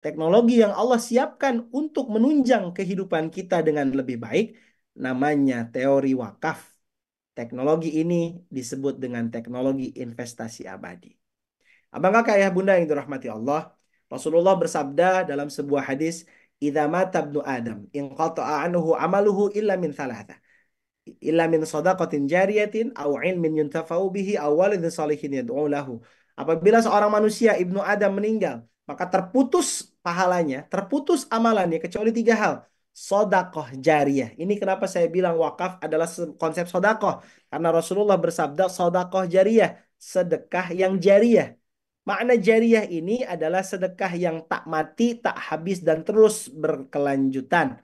teknologi yang Allah siapkan untuk menunjang kehidupan kita dengan lebih baik, namanya teori wakaf. Teknologi ini disebut dengan teknologi investasi abadi. Abang kakak ayah bunda yang dirahmati Allah, Rasulullah bersabda dalam sebuah hadis, "Idza mata ibnu Adam, inqata'a anhu amaluhu illa min thalatha. Illa min sadaqatin jariyatin au ilmin yuntafa'u bihi au walidin salihin yad'u lahu." Apabila seorang manusia ibnu Adam meninggal, maka terputus pahalanya, terputus amalannya kecuali tiga hal. Sodakoh jariyah. Ini kenapa saya bilang wakaf adalah konsep sodakoh. Karena Rasulullah bersabda sodakoh jariyah, sedekah yang jariyah. Makna jariyah ini adalah sedekah yang tak mati, tak habis, dan terus berkelanjutan.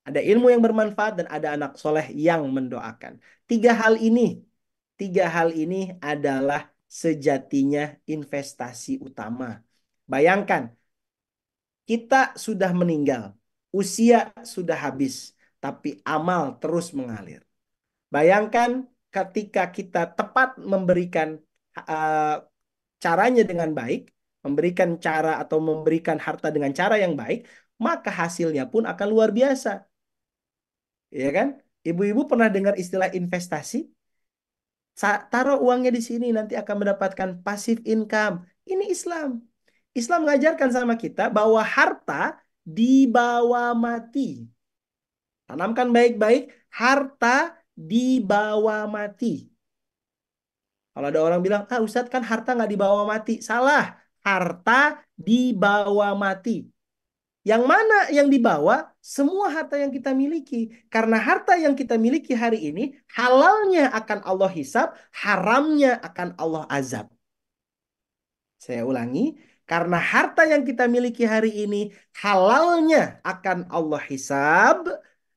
Ada ilmu yang bermanfaat dan ada anak soleh yang mendoakan. Tiga hal ini, tiga hal ini adalah sejatinya investasi utama. Bayangkan, kita sudah meninggal, usia sudah habis, tapi amal terus mengalir. Bayangkan ketika kita tepat memberikan uh, caranya dengan baik, memberikan cara atau memberikan harta dengan cara yang baik, maka hasilnya pun akan luar biasa. Ya kan? Ibu-ibu pernah dengar istilah investasi? Taruh uangnya di sini nanti akan mendapatkan passive income. Ini Islam. Islam mengajarkan sama kita bahwa harta dibawa mati. Tanamkan baik-baik, harta dibawa mati. Kalau ada orang bilang, ah Ustadz kan harta nggak dibawa mati. Salah, harta dibawa mati. Yang mana yang dibawa? Semua harta yang kita miliki. Karena harta yang kita miliki hari ini, halalnya akan Allah hisab, haramnya akan Allah azab. Saya ulangi, karena harta yang kita miliki hari ini, halalnya akan Allah hisab,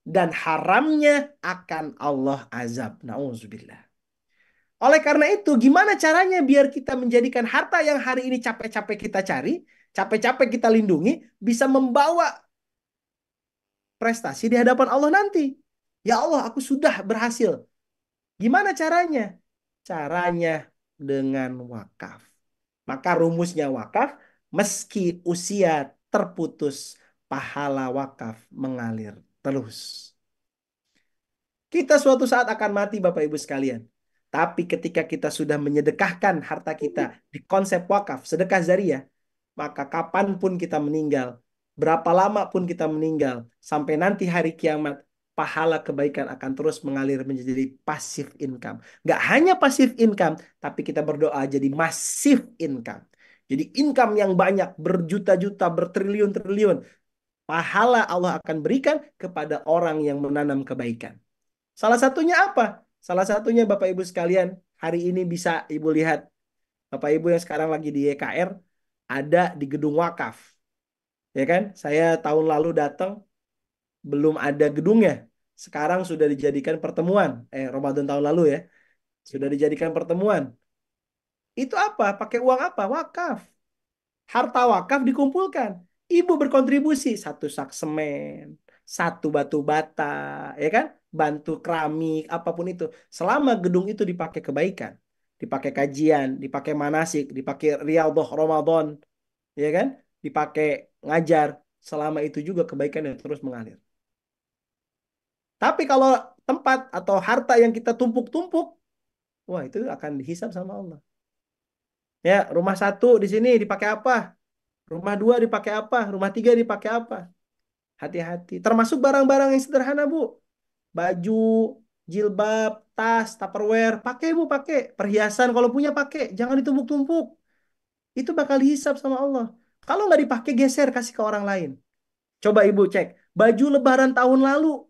dan haramnya akan Allah azab. Nauzubillah. Oleh karena itu, gimana caranya biar kita menjadikan harta yang hari ini capek-capek kita cari, capek-capek kita lindungi, bisa membawa prestasi di hadapan Allah nanti. Ya Allah, aku sudah berhasil. Gimana caranya? Caranya dengan wakaf. Maka rumusnya wakaf, meski usia terputus, pahala wakaf mengalir terus. Kita suatu saat akan mati, Bapak Ibu sekalian. Tapi ketika kita sudah menyedekahkan harta kita di konsep wakaf, sedekah zariyah, maka kapanpun kita meninggal, berapa lama pun kita meninggal, sampai nanti hari kiamat, pahala kebaikan akan terus mengalir menjadi passive income. Gak hanya passive income, tapi kita berdoa jadi massive income. Jadi income yang banyak, berjuta-juta, bertriliun-triliun. Pahala Allah akan berikan kepada orang yang menanam kebaikan. Salah satunya apa? Salah satunya Bapak Ibu sekalian, hari ini bisa Ibu lihat, Bapak Ibu yang sekarang lagi di YKR, ada di gedung wakaf. Ya kan? Saya tahun lalu datang, belum ada gedungnya. Sekarang sudah dijadikan pertemuan. Ramadan tahun lalu ya. Sudah dijadikan pertemuan. Itu apa? Pakai uang apa? Wakaf. Harta wakaf dikumpulkan. Ibu berkontribusi satu sak semen, satu batu bata, ya kan? Bantu keramik, apapun itu. Selama gedung itu dipakai kebaikan, dipakai kajian, dipakai manasik, dipakai riyadhah Ramadan, ya kan? Dipakai ngajar, selama itu juga kebaikan yang terus mengalir. Tapi kalau tempat atau harta yang kita tumpuk-tumpuk, wah itu akan dihisab sama Allah. Ya, rumah satu di sini dipakai apa? Rumah dua dipakai apa? Rumah tiga dipakai apa? Hati-hati. Termasuk barang-barang yang sederhana, Bu. Baju, jilbab, tas, Tupperware. Pakai, Bu, pakai. Perhiasan kalau punya pakai. Jangan ditumpuk-tumpuk. Itu bakal dihisab sama Allah. Kalau nggak dipakai, geser, kasih ke orang lain. Coba Ibu cek. Baju lebaran tahun lalu.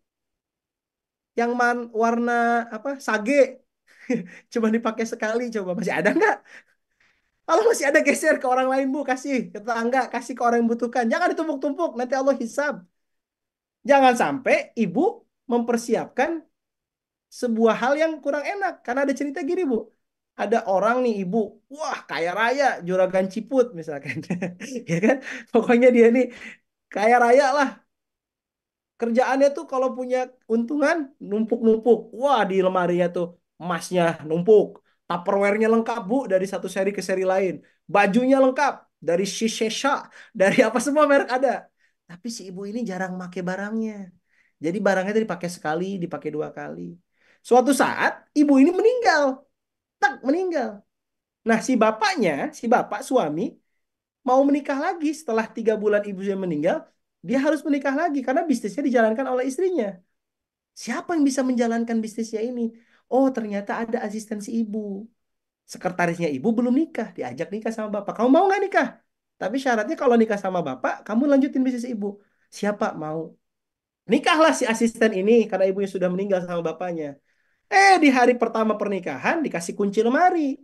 Yang warna apa sage. Cuma dipakai sekali. Coba masih ada nggak? Kalau masih ada, geser ke orang lain, Bu. Kasih ke tetangga. Kasih ke orang yang butuhkan. Jangan ditumpuk-tumpuk. Nanti Allah hisab. Jangan sampai ibu mempersiapkan sebuah hal yang kurang enak. Karena ada cerita gini, Bu. Ada orang nih ibu, wah kaya raya, juragan ciput misalkan. Ya kan? Pokoknya dia nih kaya raya lah. Kerjaannya tuh kalau punya untungan, numpuk-numpuk. Wah, di lemarinya tuh emasnya numpuk. Tupperware-nya lengkap, Bu, dari satu seri ke seri lain. Bajunya lengkap. dari Shisha, dari apa semua merek ada. Tapi si ibu ini jarang make barangnya. Jadi barangnya itu dipakai sekali, dipakai 2 kali. Suatu saat ibu ini meninggal, tak meninggal. Nah si bapak suami mau menikah lagi setelah 3 bulan ibunya meninggal, dia harus menikah lagi karena bisnisnya dijalankan oleh istrinya. Siapa yang bisa menjalankan bisnisnya ini? Oh, ternyata ada asistensi ibu. Sekretarisnya ibu belum nikah, diajak nikah sama bapak. Kamu mau nggak nikah? Tapi syaratnya kalau nikah sama bapak, kamu lanjutin bisnis ibu. Siapa mau? Nikahlah si asisten ini karena ibunya sudah meninggal sama bapaknya. Di hari pertama pernikahan dikasih kunci lemari.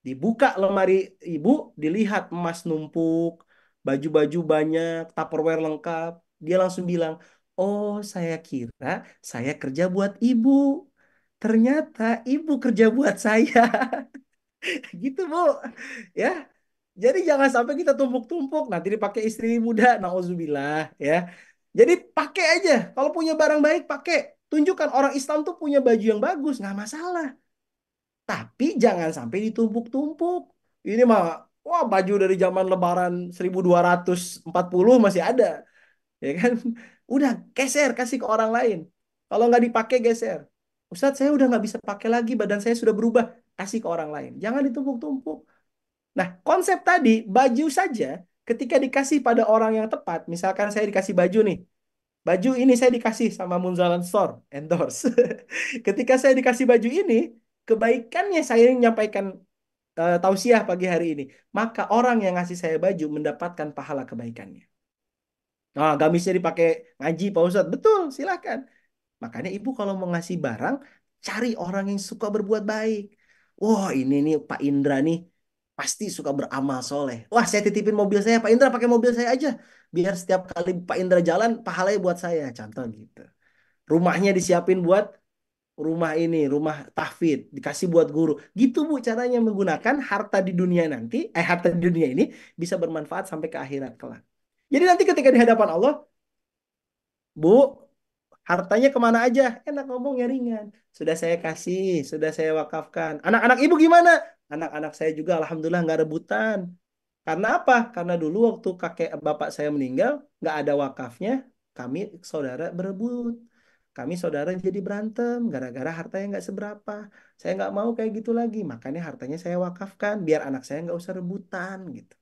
Dibuka lemari ibu, dilihat emas numpuk, baju-baju banyak, Tupperware lengkap. Dia langsung bilang, oh saya kira saya kerja buat ibu. Ternyata ibu kerja buat saya. Gitu Bu. Ya. Jadi jangan sampai kita tumpuk-tumpuk, nanti dipakai istri muda, nauzubillah ya. Jadi pakai aja. Kalau punya barang baik, pakai. Tunjukkan orang Islam tuh punya baju yang bagus, nggak masalah. Tapi jangan sampai ditumpuk-tumpuk. Ini mah, wah baju dari zaman Lebaran 1240 masih ada, ya kan? Udah geser, kasih ke orang lain. Kalau nggak dipakai geser. Ustadz, saya udah nggak bisa pakai lagi, badan saya sudah berubah. Kasih ke orang lain. Jangan ditumpuk-tumpuk. Nah, konsep tadi, baju saja ketika dikasih pada orang yang tepat, misalkan saya dikasih baju nih, baju ini saya dikasih sama Munzalan Store, endorse. Ketika saya dikasih baju ini, kebaikannya saya yang menyampaikan tausiah pagi hari ini, maka orang yang ngasih saya baju mendapatkan pahala kebaikannya. Nah, gamisnya dipakai ngaji, Pak Ustadz. Betul, silahkan. Makanya ibu kalau mau ngasih barang, cari orang yang suka berbuat baik. Wah, ini nih Pak Indra nih pasti suka beramal soleh. Wah, saya titipin mobil saya, Pak Indra pakai mobil saya aja. Biar setiap kali Pak Indra jalan, pahalanya buat saya. Contoh gitu. Rumahnya disiapin buat rumah ini, rumah tahfidz, dikasih buat guru. Gitu Bu caranya menggunakan harta di dunia nanti, harta di dunia ini bisa bermanfaat sampai ke akhirat kelak. Jadi nanti ketika di hadapan Allah, Bu, hartanya kemana aja? Enak ngomongnya ringan. Sudah saya kasih, sudah saya wakafkan. Anak-anak ibu gimana? Anak-anak saya juga alhamdulillah nggak rebutan. Karena apa? Karena dulu waktu kakek bapak saya meninggal, nggak ada wakafnya, kami saudara berebut. Kami saudara jadi berantem gara-gara hartanya nggak seberapa. Saya nggak mau kayak gitu lagi, makanya hartanya saya wakafkan biar anak saya nggak usah rebutan gitu.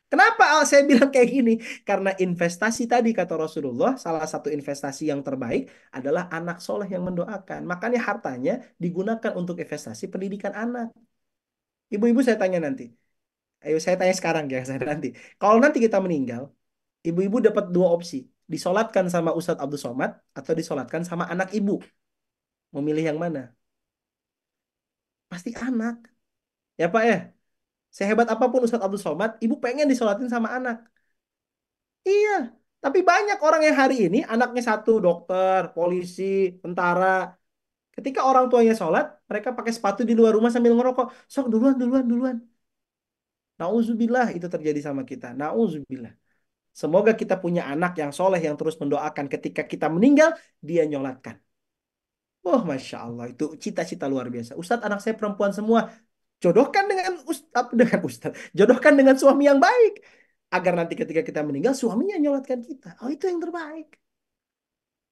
Kenapa saya bilang kayak gini? Karena investasi tadi kata Rasulullah, salah satu investasi yang terbaik adalah anak soleh yang mendoakan. Makanya hartanya digunakan untuk investasi pendidikan anak. Ibu-ibu saya tanya nanti. Ayo saya tanya sekarang ya, saya nanti. Kalau nanti kita meninggal, ibu-ibu dapat 2 opsi. Disolatkan sama Ustadz Abdul Somad atau disolatkan sama anak ibu. Mau milih yang mana? Pasti anak. Ya Pak ya? Sehebat apapun Ustadz Abdul Somad, ibu pengen disolatin sama anak. Iya, tapi banyak orang yang hari ini anaknya satu dokter, polisi, tentara. Ketika orang tuanya sholat, mereka pakai sepatu di luar rumah sambil ngerokok. Sok duluan, duluan, duluan. Nauzubillah itu terjadi sama kita. Nauzubillah. Semoga kita punya anak yang soleh yang terus mendoakan ketika kita meninggal, dia nyolatkan. Oh, Masya Allah, itu cita-cita luar biasa. Ustadz, anak saya perempuan semua. Jodohkan dengan Ustadz, dengan Ustadz. Jodohkan dengan suami yang baik. Agar nanti ketika kita meninggal, suaminya nyolatkan kita. Oh, itu yang terbaik.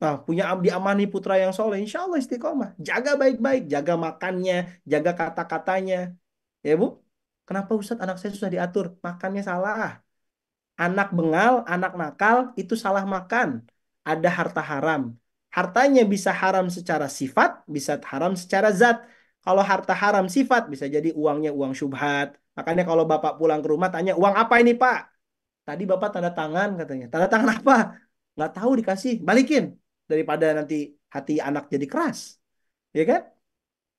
Nah, punya diamani putra yang soleh, insya Allah istiqomah. Jaga baik-baik, jaga makannya, jaga kata-katanya. Ya Bu, kenapa Ustadz anak saya susah diatur? Makannya salah. Anak bengal, anak nakal, itu salah makan. Ada harta haram. Hartanya bisa haram secara sifat, bisa haram secara zat. Kalau harta haram sifat, bisa jadi uangnya uang syubhat. Makanya kalau Bapak pulang ke rumah tanya, uang apa ini Pak? Tadi Bapak tanda tangan katanya. Tanda tangan apa? Nggak tahu dikasih, balikin. Daripada nanti hati anak jadi keras. Ya kan?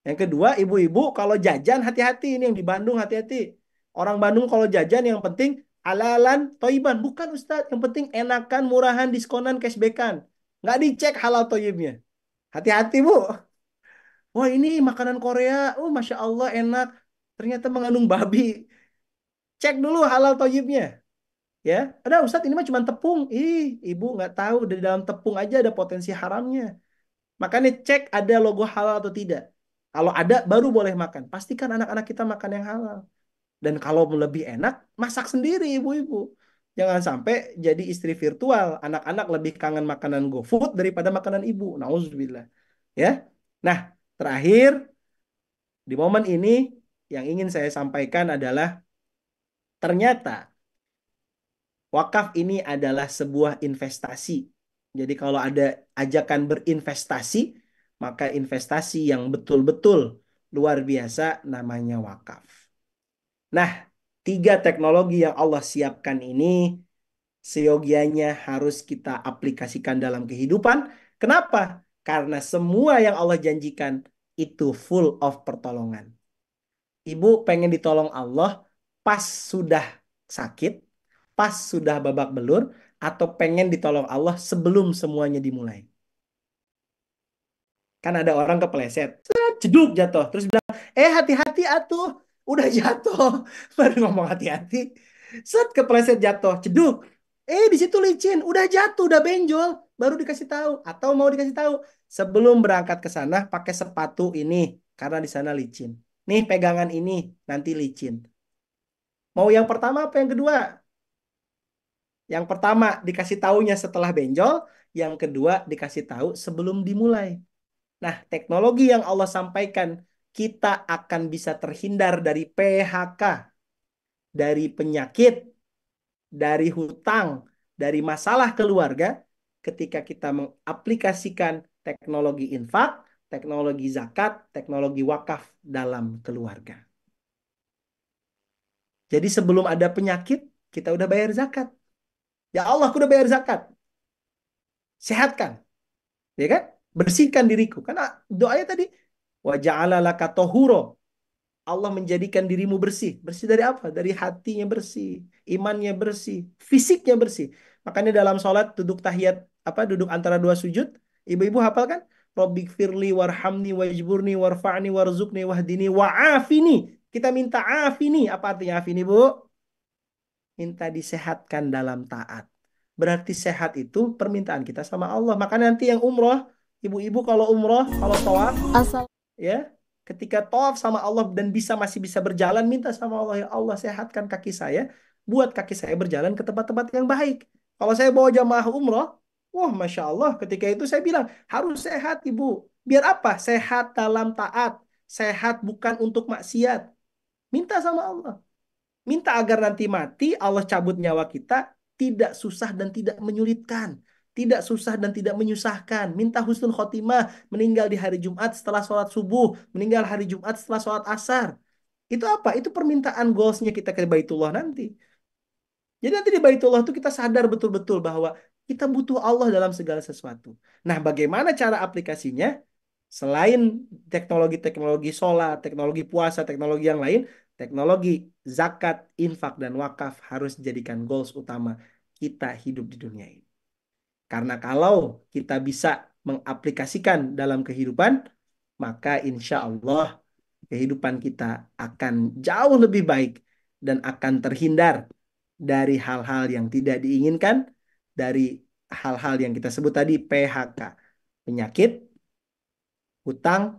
Yang kedua, ibu-ibu kalau jajan hati-hati. Ini yang di Bandung hati-hati. Orang Bandung kalau jajan yang penting halalan, toiban. Bukan Ustadz. Yang penting enakan, murahan, diskonan, cashbackan. Nggak dicek halal toibnya. Hati-hati Bu. Wah ini makanan Korea. Oh Masya Allah enak. Ternyata mengandung babi. Cek dulu halal toibnya. Ya, ada Ustadz ini mah cuma tepung. Ih, ibu nggak tahu di dalam tepung aja ada potensi haramnya. Makanya cek ada logo halal atau tidak. Kalau ada, baru boleh makan. Pastikan anak-anak kita makan yang halal. Dan kalau lebih enak, masak sendiri ibu-ibu. Jangan sampai jadi istri virtual. Anak-anak lebih kangen makanan GoFood daripada makanan ibu. Nauzubillah. Ya. Nah, terakhir di momen ini yang ingin saya sampaikan adalah ternyata wakaf ini adalah sebuah investasi. Jadi kalau ada ajakan berinvestasi, maka investasi yang betul-betul luar biasa namanya wakaf. Nah, tiga teknologi yang Allah siapkan ini seyogianya harus kita aplikasikan dalam kehidupan. Kenapa? Karena semua yang Allah janjikan itu full of pertolongan. Ibu pengen ditolong Allah pas sudah sakit, pas sudah babak belur, atau pengen ditolong Allah sebelum semuanya dimulai. Kan ada orang kepleset, ceduk jatuh, terus bilang, hati-hati atuh, udah jatuh. Baru ngomong hati-hati, set kepleset jatuh, ceduk. Di situ licin, udah jatuh, udah benjol, baru dikasih tahu atau mau dikasih tahu sebelum berangkat ke sana pakai sepatu ini karena di sana licin. Nih pegangan ini nanti licin. Mau yang pertama apa yang kedua? Yang pertama dikasih taunya setelah benjol, yang kedua dikasih tahu sebelum dimulai. Nah, teknologi yang Allah sampaikan, kita akan bisa terhindar dari PHK, dari penyakit, dari hutang, dari masalah keluarga ketika kita mengaplikasikan teknologi infak, teknologi zakat, teknologi wakaf dalam keluarga. Jadi sebelum ada penyakit, kita udah bayar zakat. Ya Allah, aku udah bayar zakat. Sehatkan, ya kan? Bersihkan diriku. Karena doanya tadi, wa ja'ala laka tohuro. Allah menjadikan dirimu bersih. Bersih dari apa? Dari hatinya bersih, imannya bersih, fisiknya bersih. Makanya dalam sholat duduk tahiyat apa? Duduk antara dua sujud. Ibu-ibu hafal kan? Robbik firli warhamni wajburni warfa'ni warzukni wahdini wa'afini. Kita minta afini. Apa artinya afini, Bu? Minta disehatkan dalam taat. Berarti sehat itu permintaan kita sama Allah. Maka nanti yang umroh, ibu-ibu kalau umroh, kalau tawaf, Asal ya ketika tawaf sama Allah dan masih bisa berjalan, minta sama Allah, ya Allah sehatkan kaki saya, buat kaki saya berjalan ke tempat-tempat yang baik. Kalau saya bawa jamaah umroh, wah masya Allah, ketika itu saya bilang harus sehat ibu. Biar apa? Sehat dalam taat, sehat bukan untuk maksiat. Minta sama Allah. Minta agar nanti mati, Allah cabut nyawa kita, tidak susah dan tidak menyulitkan. Tidak susah dan tidak menyusahkan. Minta husnul khotimah, meninggal di hari Jumat setelah sholat subuh, meninggal hari Jumat setelah sholat asar. Itu apa? Itu permintaan goalsnya kita ke Baitullah nanti. Jadi nanti di Baitullah itu kita sadar betul-betul bahwa kita butuh Allah dalam segala sesuatu. Nah, bagaimana cara aplikasinya? Selain teknologi-teknologi sholat, teknologi puasa, teknologi yang lain, teknologi zakat, infak, dan wakaf harus dijadikan goals utama kita hidup di dunia ini. Karena kalau kita bisa mengaplikasikan dalam kehidupan, maka insya Allah kehidupan kita akan jauh lebih baik dan akan terhindar dari hal-hal yang tidak diinginkan, dari hal-hal yang kita sebut tadi PHK, penyakit, hutang,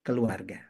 keluarga.